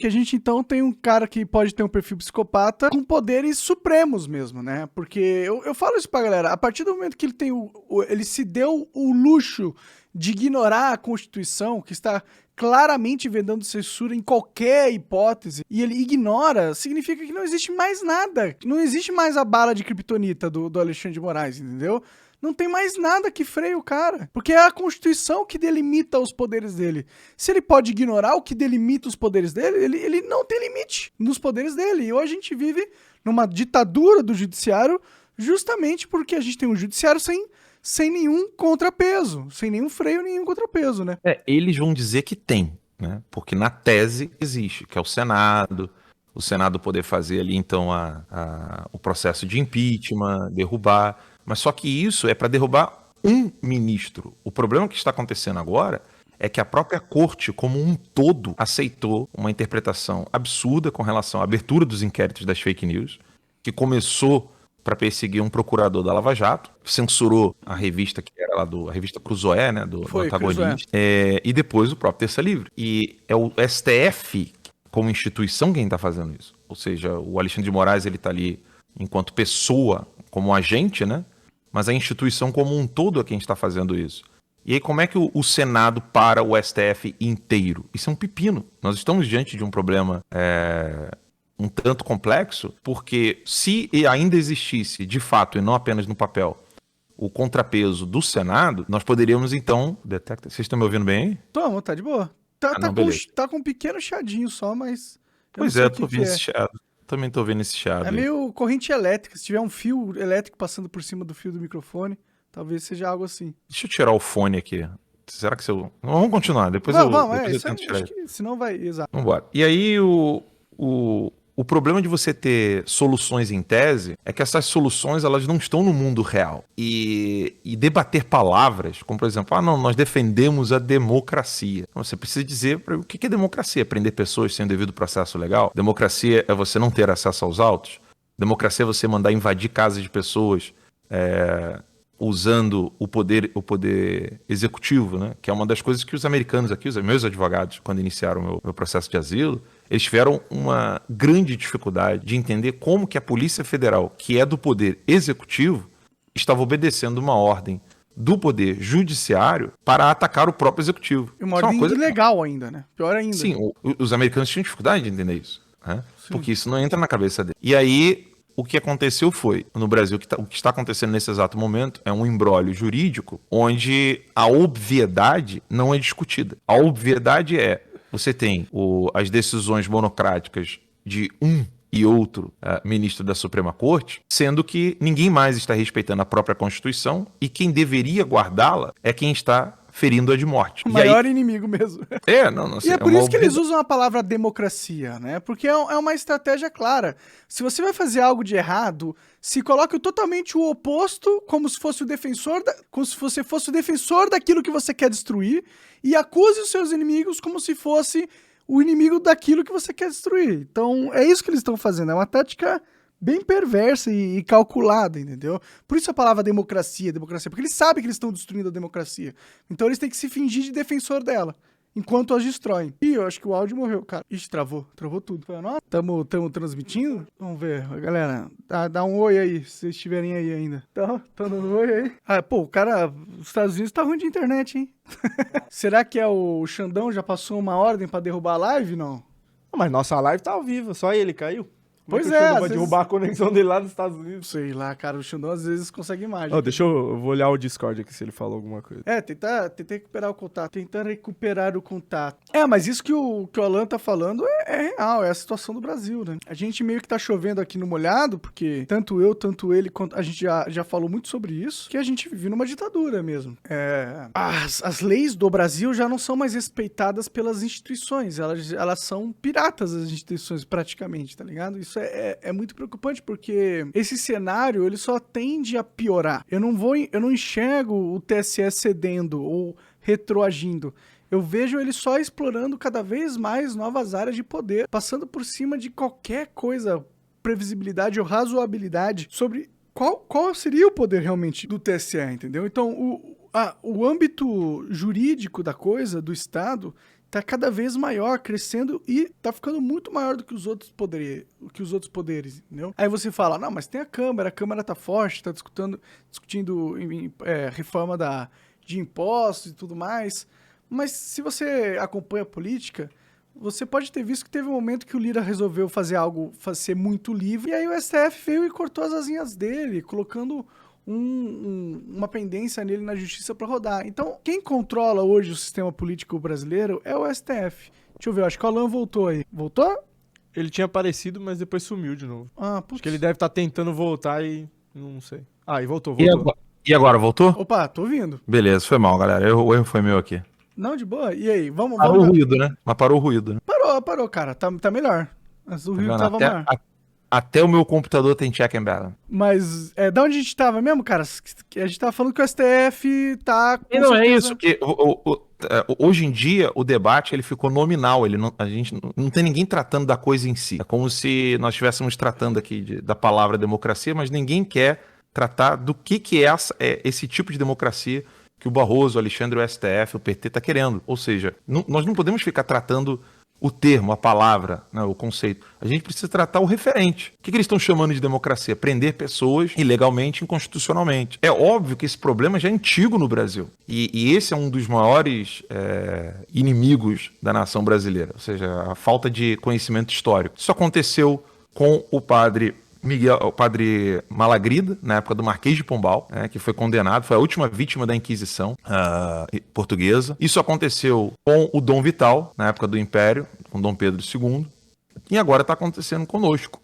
Que a gente, então, tem um cara que pode ter um perfil psicopata com poderes supremos mesmo, né? Porque eu falo isso pra galera, a partir do momento que ele tem ele se deu o luxo de ignorar a Constituição, que está claramente vedando censura em qualquer hipótese, e ele ignora, significa que não existe mais nada. Não existe mais a bala de criptonita do Alexandre de Moraes, entendeu? Não tem mais nada que freie o cara. Porque é a Constituição que delimita os poderes dele. Se ele pode ignorar o que delimita os poderes dele, ele não tem limite nos poderes dele. E hoje a gente vive numa ditadura do judiciário justamente porque a gente tem um judiciário sem nenhum contrapeso. Sem nenhum freio, nenhum contrapeso, né? Eles vão dizer que tem, né? Porque na tese existe, que é o Senado poder fazer ali, então, o processo de impeachment, derrubar. Mas só que isso é para derrubar um ministro. O problema que está acontecendo agora é que a própria corte, como um todo, aceitou uma interpretação absurda com relação à abertura dos inquéritos das fake news, que começou para perseguir um procurador da Lava Jato, censurou a revista que era lá a revista Cruzoé, né, do antagonista, e depois o próprio Terça Livre. E é o STF, como instituição, quem está fazendo isso. Ou seja, o Alexandre de Moraes, ele está ali enquanto pessoa, como agente, né? Mas a instituição como um todo é quem está fazendo isso. E aí como é que o Senado para o STF inteiro? Isso é um pepino. Nós estamos diante de um problema um tanto complexo, porque se ainda existisse, de fato, e não apenas no papel, o contrapeso do Senado, nós poderíamos então... Vocês estão me ouvindo bem aí? Tô, tá de boa. Tá com um pequeno chiadinho só, mas... Pois é, eu tô ouvindo esse chiado. Também tô vendo esse chiado. É meio corrente elétrica. Se tiver um fio elétrico passando por cima do fio do microfone, talvez seja algo assim. Deixa eu tirar o fone aqui. Será que eu... Vamos continuar. Depois eu tento tirar. Acho que senão vai... Exato. Vambora. E aí o problema de você ter soluções em tese é que essas soluções elas não estão no mundo real. E debater palavras, como por exemplo, nós defendemos a democracia. Você precisa dizer o que é democracia? Prender pessoas sem o devido processo legal? Democracia é você não ter acesso aos autos? Democracia é você mandar invadir casas de pessoas usando o poder executivo, né? Que é uma das coisas que os americanos aqui, os meus advogados, quando iniciaram o meu processo de asilo, eles tiveram uma grande dificuldade de entender como que a Polícia Federal, que é do poder executivo, estava obedecendo uma ordem do poder judiciário para atacar o próprio executivo. E uma ordem ilegal ainda, né? Pior ainda. Sim, os americanos tinham dificuldade de entender isso, né? Porque isso não entra na cabeça dele. E aí, o que aconteceu foi, no Brasil, o que está acontecendo nesse exato momento é um imbróglio jurídico onde a obviedade não é discutida. A obviedade é, você tem as decisões monocráticas de um e outro ministro da Suprema Corte, sendo que ninguém mais está respeitando a própria Constituição e quem deveria guardá-la é quem está ferindo-a de morte. O maior inimigo mesmo. Assim, e é por isso que eles usam a palavra democracia, né? Porque é uma estratégia clara. Se você vai fazer algo de errado, se coloque totalmente o oposto, como se fosse como se você fosse o defensor daquilo que você quer destruir, e acuse os seus inimigos como se fosse o inimigo daquilo que você quer destruir. Então, é isso que eles estão fazendo. É uma tática bem perversa e calculada, entendeu? Por isso a palavra democracia, porque eles sabem que eles estão destruindo a democracia. Então eles têm que se fingir de defensor dela, enquanto as destroem. Ih, eu acho que o áudio morreu, cara. Ixi, travou tudo. Nossa, tamo transmitindo? Vamos ver, galera, dá um oi aí, se vocês estiverem aí ainda. Tá dando um oi aí? O cara, os Estados Unidos tá ruim de internet, hein? Será que o Xandão já passou uma ordem pra derrubar a live, não? Mas nossa live tá ao vivo, só ele caiu. Pois é, vai derrubar a conexão dele lá nos Estados Unidos. Sei lá, cara, o Xandão às vezes consegue imagem. Eu vou olhar o Discord aqui se ele falou alguma coisa. Tentar recuperar o contato. Tentando recuperar o contato. Mas isso que o Alan tá falando é real, é a situação do Brasil, né? A gente meio que tá chovendo aqui no molhado, porque tanto eu, tanto ele, quanto a gente já falou muito sobre isso, que a gente vive numa ditadura mesmo. As leis do Brasil já não são mais respeitadas pelas instituições, elas são piratas, as instituições, praticamente, tá ligado? Isso é muito preocupante, porque esse cenário, ele só tende a piorar. Eu não enxergo o TSE cedendo ou retroagindo. Eu vejo ele só explorando cada vez mais novas áreas de poder, passando por cima de qualquer coisa, previsibilidade ou razoabilidade sobre qual seria o poder realmente do TSE, entendeu? Então, o âmbito jurídico da coisa, do Estado, tá cada vez maior, crescendo e tá ficando muito maior do que os outros poderes, entendeu? Aí você fala, não, mas tem a Câmara tá forte, tá discutindo reforma de impostos e tudo mais. Mas se você acompanha a política, você pode ter visto que teve um momento que o Lira resolveu fazer algo, ser muito livre, e aí o STF veio e cortou as asinhas dele, colocando uma pendência nele na justiça para rodar. Então, quem controla hoje o sistema político brasileiro é o STF. Deixa eu ver, acho que o Alan voltou aí. Voltou? Ele tinha aparecido, mas depois sumiu de novo. Ah, putz. Acho que ele deve estar tentando voltar e não sei. Ah, e voltou. E agora, voltou? Opa, tô ouvindo. Beleza, foi mal, galera. O erro foi meu aqui. Não, de boa. E aí, vamos... Parou o ruído, né? Mas parou o ruído, né? Parou, cara. Tá melhor. Mas o ruído vendo? tava maior. Até o meu computador tem check and balance. Mas, da onde a gente tava mesmo, cara? A gente tava falando que o STF tá... com Não, é certeza- isso. Que hoje em dia, o debate ele ficou nominal. A gente não tem ninguém tratando da coisa em si. É como se nós estivéssemos tratando aqui da palavra democracia, mas ninguém quer tratar do que é esse tipo de democracia que o Barroso, o Alexandre, o STF, o PT tá querendo. Ou seja, nós não podemos ficar tratando o termo, a palavra, né, o conceito. A gente precisa tratar o referente. O que eles estão chamando de democracia? Prender pessoas ilegalmente, inconstitucionalmente. É óbvio que esse problema já é antigo no Brasil. E esse é um dos maiores inimigos da nação brasileira. Ou seja, a falta de conhecimento histórico. Isso aconteceu com o padre Malagrida, na época do Marquês de Pombal, que foi condenado, foi a última vítima da Inquisição portuguesa. Isso aconteceu com o Dom Vital, na época do Império, com Dom Pedro II, e agora está acontecendo conosco.